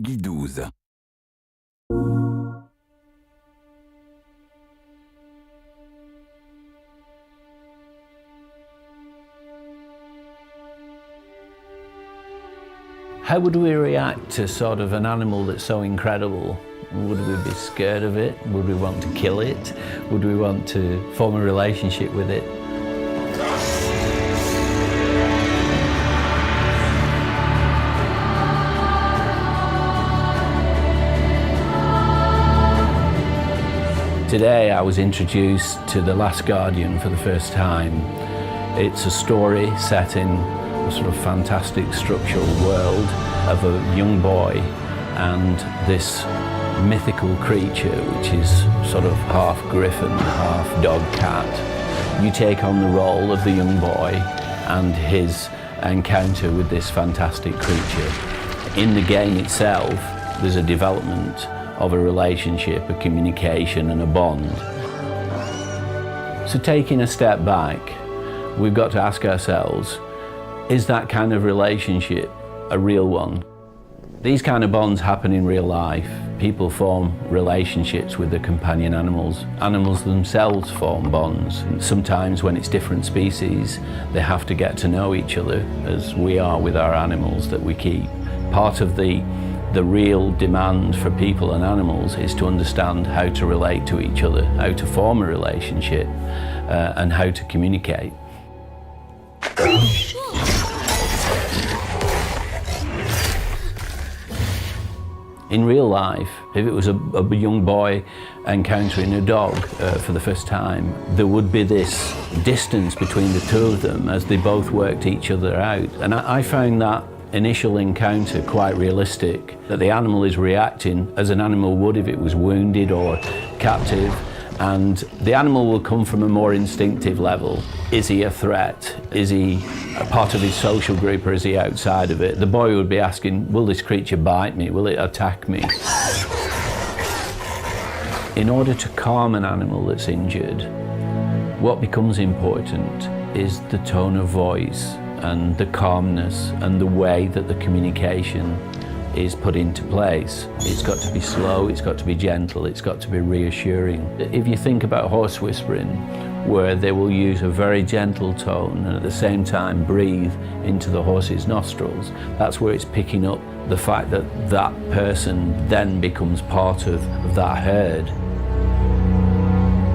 Peggy 12. How would we react to sort of an animal that's so incredible? Would we be scared of it? Would we want to kill it? Would we want to form a relationship with it? Today I was introduced to The Last Guardian for the first time. It's a story set in a sort of fantastic structural world of a young boy and this mythical creature which is sort of half griffin, half dog cat. You take on the role of the young boy and his encounter with this fantastic creature. In the game itself, there's a development of a relationship, a communication and a bond. So taking a step back, we've got to ask ourselves, is that kind of relationship a real one? These kind of bonds happen in real life. People form relationships with their companion animals. Animals themselves form bonds. Sometimes when it's different species, they have to get to know each other, as we are with our animals that we keep. Part of the real demand for people and animals is to understand how to relate to each other, how to form a relationship, and how to communicate. In real life, if it was a young boy encountering a dog for the first time, there would be this distance between the two of them as they both worked each other out. And I found that initial encounter quite realistic, that the animal is reacting as an animal would if it was wounded or captive, and the animal will come from a more instinctive level. Is he a threat? Is he a part of his social group or is he outside of it? The boy would be asking, will this creature bite me? Will it attack me? In order to calm an animal that's injured, what becomes important is the tone of voice and the calmness and the way that the communication is put into place. It's got to be slow, it's got to be gentle, it's got to be reassuring. If you think about horse whispering, where they will use a very gentle tone and at the same time breathe into the horse's nostrils, that's where it's picking up the fact that that person then becomes part of that herd.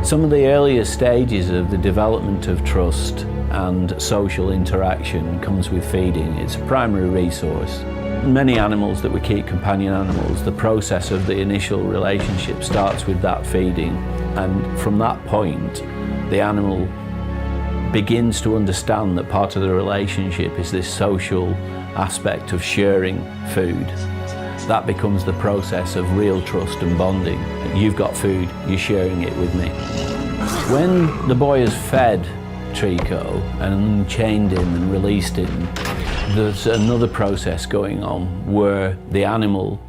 Some of the earlier stages of the development of trust and social interaction comes with feeding. It's a primary resource. Many animals that we keep, companion animals, the process of the initial relationship starts with that feeding, and from that point the animal begins to understand that part of the relationship is this social aspect of sharing food. That becomes the process of real trust and bonding. You've got food, you're sharing it with me. When the boy has fed Trico and unchained him and released him, there's another process going on where the animal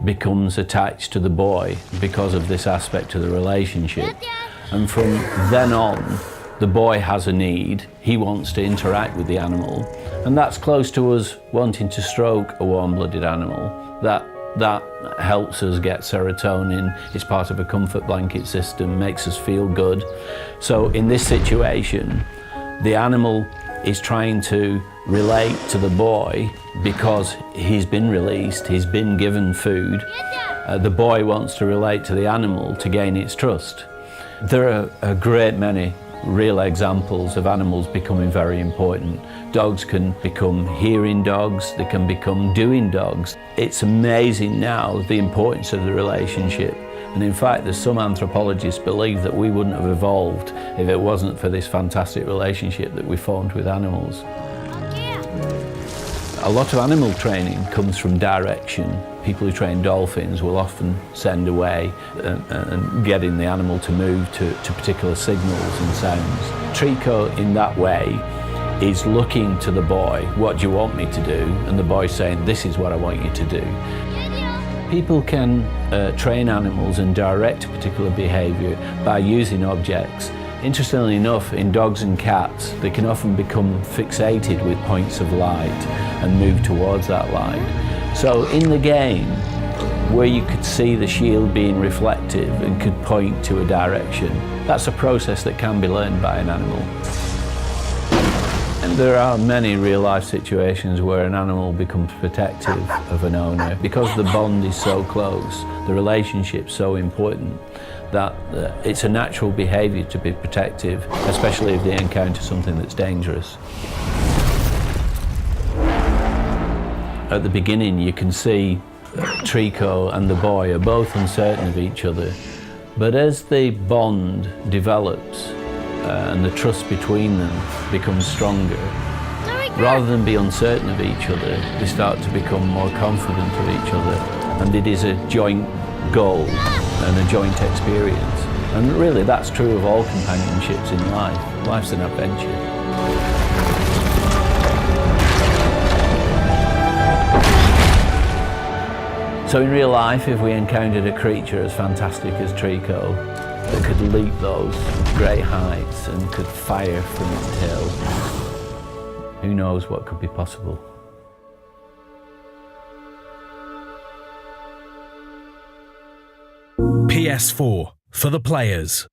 becomes attached to the boy because of this aspect of the relationship. And from then on, the boy has a need. He wants to interact with the animal. And that's close to us wanting to stroke a warm-blooded animal. That helps us get serotonin. It's part of a comfort blanket system, makes us feel good. So in this situation, the animal is trying to relate to the boy because he's been released, he's been given food. The boy wants to relate to the animal to gain its trust. There are a great many real examples of animals becoming very important. Dogs can become hearing dogs, they can become doing dogs. It's amazing now the importance of the relationship. And in fact, there's some anthropologists believe that we wouldn't have evolved if it wasn't for this fantastic relationship that we formed with animals. A lot of animal training comes from direction. People who train dolphins will often send away and getting the animal to move to particular signals and sounds. Trico, in that way, is looking to the boy, what do you want me to do? And the boy's saying, this is what I want you to do. People can train animals and direct particular behaviour by using objects. Interestingly enough, in dogs and cats, they can often become fixated with points of light and move towards that light. So in the game, where you could see the shield being reflective and could point to a direction. That's a process that can be learned by an animal. And there are many real-life situations where an animal becomes protective of an owner. Because the bond is so close, the relationship's so important, that it's a natural behaviour to be protective, especially if they encounter something that's dangerous. At the beginning, you can see Trico and the boy are both uncertain of each other, but as the bond develops and the trust between them becomes stronger, rather than be uncertain of each other, they start to become more confident of each other, and it is a joint goal and a joint experience. And really that's true of all companionships in life. Life's an adventure. So in real life, if we encountered a creature as fantastic as Trico, that could leap those great heights and could fire from its tail, who knows what could be possible? PS4 for the players.